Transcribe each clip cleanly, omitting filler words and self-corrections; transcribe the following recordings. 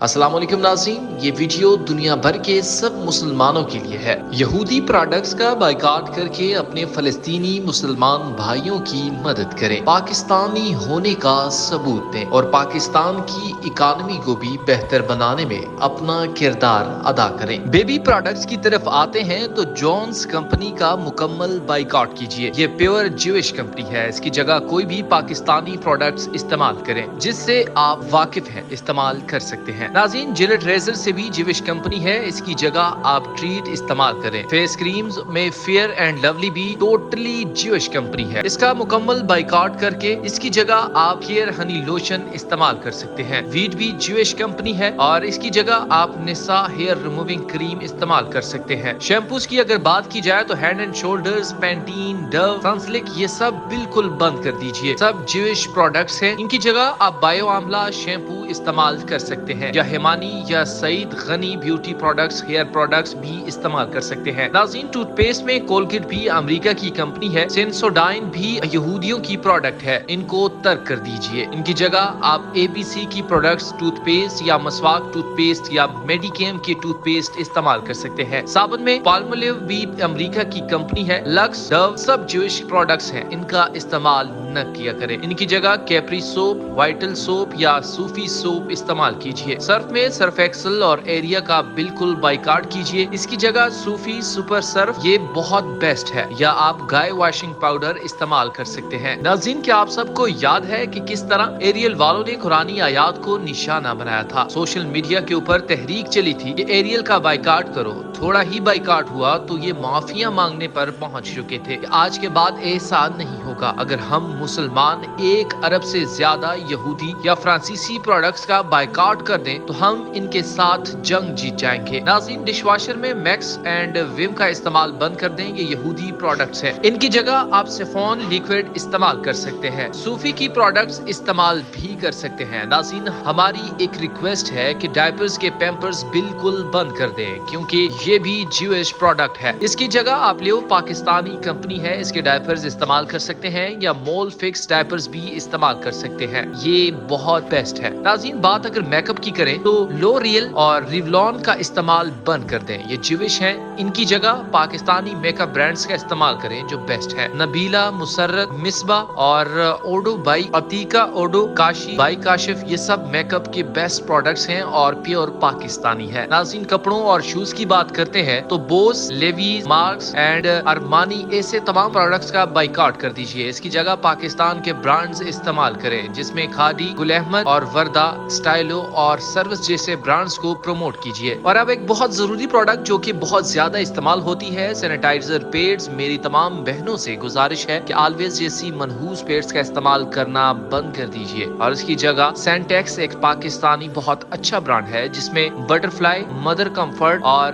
السلام علیکم ناظرین، یہ ویڈیو دنیا بھر کے سب مسلمانوں کے لیے ہے۔ یہودی پروڈکٹس کا بائیکاٹ کر کے اپنے فلسطینی مسلمان بھائیوں کی مدد کریں، پاکستانی ہونے کا ثبوت دیں اور پاکستان کی اکانومی کو بھی بہتر بنانے میں اپنا کردار ادا کریں۔ بیبی پروڈکٹس کی طرف آتے ہیں تو جونز کمپنی کا مکمل بائیکاٹ کیجیے۔ یہ پیور جیوش کمپنی ہے، اس کی جگہ کوئی بھی پاکستانی پروڈکٹس استعمال کریں جس سے آپ واقف ہیں، استعمال کر سکتے ہیں۔ ناظرین، جیلٹ ریزر سے بھی جیوش کمپنی ہے، اس کی جگہ آپ ٹریٹ استعمال کریں۔ فیس کریمز میں فیئر اینڈ لولی بھی ٹوٹلی جیوش کمپنی ہے، اس کا مکمل بائیکاٹ کر کے اس کی جگہ آپ کیئر ہنی لوشن استعمال کر سکتے ہیں۔ ویٹ بھی جیوش کمپنی ہے اور اس کی جگہ آپ نسا ہیئر ریموونگ کریم استعمال کر سکتے ہیں۔ شیمپوز کی اگر بات کی جائے تو Head and Shoulders, Pantene, Dove, Sunsilk یہ سب بالکل بند کر دیجیے، سب جیوش پروڈکٹس ہیں۔ ان کی جگہ آپ بایو آملہ شیمپو استعمال کر سکتے ہیں یا ہیمانی یا Saeed Ghani beauty products, hair products بھی استعمال کر سکتے ہیں۔ ناظرین، ٹوتھ پیسٹ میں کولگیٹ بھی امریکہ کی کمپنی ہے، سینسوڈائن بھی یہودیوں کی پروڈکٹ ہے، ان کو ترک کر دیجیے۔ ان کی جگہ آپ اے بی سی کی پروڈکٹس ٹوتھ پیسٹ یا مسواک ٹوتھ پیسٹ یا میڈیکیم کی ٹوتھ پیسٹ استعمال کر سکتے ہیں۔ صابن میں پالمولیو بھی امریکہ کی کمپنی ہے، لکس، ڈو سب جوش پروڈکٹس ہیں، ان کا استعمال نہ کیا کریں۔ ان کی جگہ کیپری سوپ، وائٹل سوپ یا صوفی سوپ استعمال کیجیے۔ سرف میں سرف ایکسل اور ایریا کا بالکل بائیکاٹ کیجیے، اس کی جگہ صوفی سپر سرف یہ بہت بیسٹ ہے، یا آپ گائے واشنگ پاؤڈر استعمال کر سکتے ہیں۔ ناظرین، کیا آپ سب کو یاد ہے کہ کس طرح ایریل والوں نے قرآنی آیات کو نشانہ بنایا تھا؟ سوشل میڈیا کے اوپر تحریک چلی تھی کہ ایریل کا بائیکاٹ کرو، تھوڑا ہی بائیکاٹ ہوا تو یہ معافیاں مانگنے پر پہنچ چکے تھے۔ آج کے بعد ایسا نہیں ہوگا۔ اگر ہم مسلمان 1 ارب سے زیادہ یہودی یا فرانسیسی پروڈکٹس کا بائیکاٹ کر دیں تو ہم ان کے ساتھ جنگ جیت جائیں گے۔ ناظرین، ڈش واشر میں میکس اینڈ ویم کا استعمال بند کر دیں، یہ یہودی پروڈکٹس ہیں، ان کی جگہ آپ سیفون لیکوڈ استعمال کر سکتے ہیں۔ صوفی کی پروڈکٹس استعمال بھی کر سکتے ہیں۔ ناظرین، ہماری ایک ریکویسٹ ہے کہ ڈائپرز کے پیمپرز بالکل بند کر دیں کیونکہ یہ بھی جیوش پروڈکٹ ہے، اس کی جگہ آپ لیو پاکستانی کمپنی ہے، اس کے ڈائپرز استعمال کر سکتے ہیں یا مول فکس ڈائپرز بھی استعمال کر سکتے ہیں، یہ بہت بیسٹ ہے۔ ناظرین، بات اگر میک اپ کی کریں تو لوریل اور ریولون کا استعمال بند کر دیں، یہ جیوش ہیں، ان کی جگہ پاکستانی میک اپ برانڈز کا استعمال کریں جو بیسٹ ہے۔ نبیلہ، مسرت، مصباح اور اوڈو بائی عتیقہ، اوڈو، کاشی بائی کاشف یہ سب میک اپ کے بیسٹ پروڈکٹس ہیں اور پیور پاکستانی ہے۔ ناظرین، کپڑوں اور شوز کی بات کرتے ہیں تو Bose, levies, marks and Armani ایسے تمام پروڈکٹس کا بائیکاٹ کر دیجیے، اس کی جگہ پاکستان کے برانڈز استعمال کریں جس میں کھادی، گل احمد اور وردہ، سٹائلو اور سروس جیسے برانڈز کو پروموٹ کیجیے۔ اور اب ایک بہت ضروری پروڈکٹ جو کہ بہت زیادہ استعمال ہوتی ہے، سینیٹائزر پیڈز۔ میری تمام بہنوں سے گزارش ہے کہ آلویز جیسی منحوس پیڈز کا استعمال کرنا بند کر دیجیے اور اس کی جگہ سینٹیکس ایک پاکستانی بہت اچھا برانڈ ہے جس میں بٹر فلائی، مدر کمفرٹ اور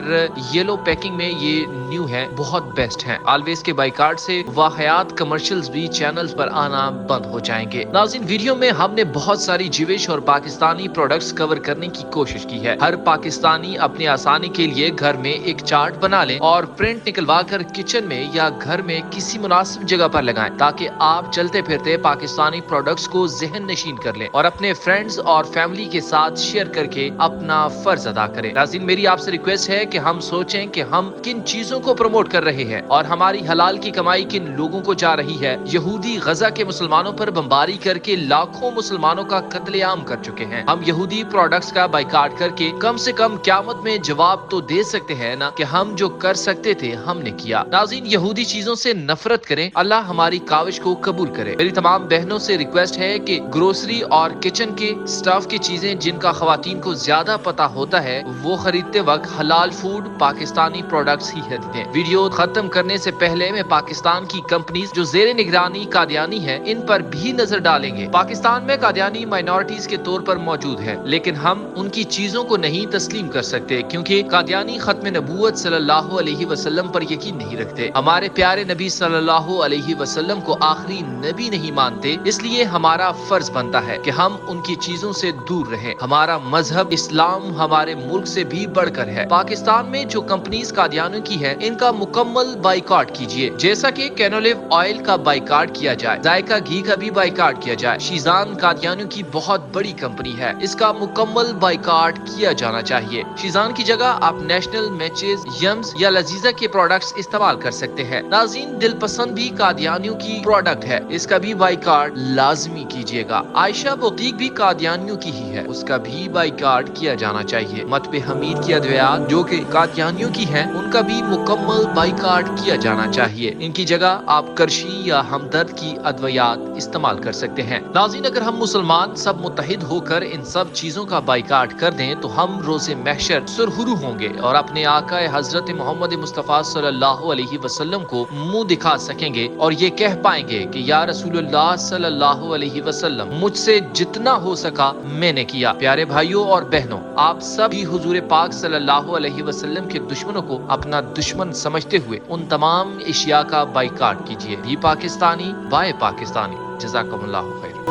یلو پیکنگ میں یہ نیو ہے، بہت بیسٹ ہیں۔ آلویز کے بائیکاٹ سے واقعات کمرشلز بھی چینلز پر آنا بند ہو جائیں گے۔ ناظرین، ویڈیو میں ہم نے بہت ساری جیوش اور پاکستانی پروڈکٹس کور کرنے کی کوشش کی ہے۔ ہر پاکستانی اپنی آسانی کے لیے گھر میں ایک چارٹ بنا لیں اور پرنٹ نکلوا کر کچن میں یا گھر میں کسی مناسب جگہ پر لگائیں تاکہ آپ چلتے پھرتے پاکستانی پروڈکٹس کو ذہن نشین کر لیں اور اپنے فرینڈز اور فیملی کے ساتھ شیئر کر کے اپنا فرض ادا کریں۔ ناظرین، میری آپ سے ریکویسٹ ہے کہ ہم سوچیں کہ ہم کن چیزوں کو پروموٹ کر رہے ہیں اور ہماری حلال کی کمائی کن لوگوں کو جا رہی ہے۔ یہودی غزہ کے مسلمانوں پر بمباری کر کے لاکھوں مسلمانوں کا قتل عام کر چکے ہیں۔ ہم یہودی پروڈکٹس کا بائیکاٹ کر کے کم سے کم قیامت میں جواب تو دے سکتے ہیں نا کہ ہم جو کر سکتے تھے ہم نے کیا۔ ناظرین، یہودی چیزوں سے نفرت کریں، اللہ ہماری کاوش کو قبول کرے۔ میری تمام بہنوں سے ریکویسٹ ہے کہ گروسری اور کچن کے سٹاف کی چیزیں جن کا خواتین کو زیادہ پتہ ہوتا ہے وہ خریدتے وقت حلال فوڈ، پاکستانی پروڈکٹس ہی خریدیں۔ ویڈیو ختم کرنے سے پہلے میں پاکستان کی کمپنیز جو زیر نگرانی قادیانی ہیں ان پر بھی نظر ڈالیں گے۔ پاکستان میں قادیانی مائنورٹیز کے طور پر موجود ہے لیکن ہم ان کی چیزوں کو نہیں تسلیم کر سکتے کیونکہ قادیانی ختم نبوت صلی اللہ علیہ وسلم پر یقین نہیں رکھتے، ہمارے پیارے نبی صلی اللہ علیہ وسلم کو آخری نبی نہیں مانتے، اس لیے ہمارا فرض بنتا ہے کہ ہم ان کی چیزوں سے دور رہیں۔ ہمارا مذہب اسلام ہمارے ملک سے بھی بڑھ کر ہے۔ پاکستان میں جو کمپنیز قادیانیوں کی ہیں ان کا مکمل بائیکاٹ کیجیے، جیسا کہ کینولیو آئل کا بائیکاٹ کیا جائے، ذائقہ گھی کا بھی بائیکاٹ کیا جائے۔ شیزان قادیانیوں کی بہت بڑی کمپنی ہے، اس کا مکمل مکمل بائیکاٹ کیا جانا چاہیے۔ شیزان کی جگہ آپ نیشنل میچز، یمز یا لذیذہ کے پروڈکٹس استعمال کر سکتے ہیں۔ ناظرین، دل پسند بھی قادیانیوں کی پروڈکٹ ہے، اس کا بھی بائیکاٹ لازمی کیجیے گا۔ عائشہ بوتیک بھی قادیانیوں کی ہی ہے، اس کا بھی بائیکاٹ کیا جانا چاہیے۔ مطبع حمید کی ادویات جو کہ قادیانیوں کی ہیں، ان کا بھی مکمل بائیکاٹ کیا جانا چاہیے۔ ان کی جگہ آپ کرشی یا ہمدرد کی ادویات استعمال کر سکتے ہیں۔ ناظرین، اگر ہم مسلمان سب متحد ہو کر ان سب چیزوں کا بائیکاٹ کر دیں تو ہم روز محشر سرخرو ہوں گے اور اپنے آقا حضرت محمد مصطفیٰ صلی اللہ علیہ وسلم کو منہ دکھا سکیں گے اور یہ کہہ پائیں گے کہ یا رسول اللہ صلی اللہ علیہ وسلم، مجھ سے جتنا ہو سکا میں نے کیا۔ پیارے بھائیوں اور بہنوں، آپ سب بھی حضور پاک صلی اللہ علیہ وسلم کے دشمنوں کو اپنا دشمن سمجھتے ہوئے ان تمام اشیاء کا بائیکاٹ کیجیے۔ بھی پاکستانی بائے پاکستانی۔ جزاکم اللہ خیر۔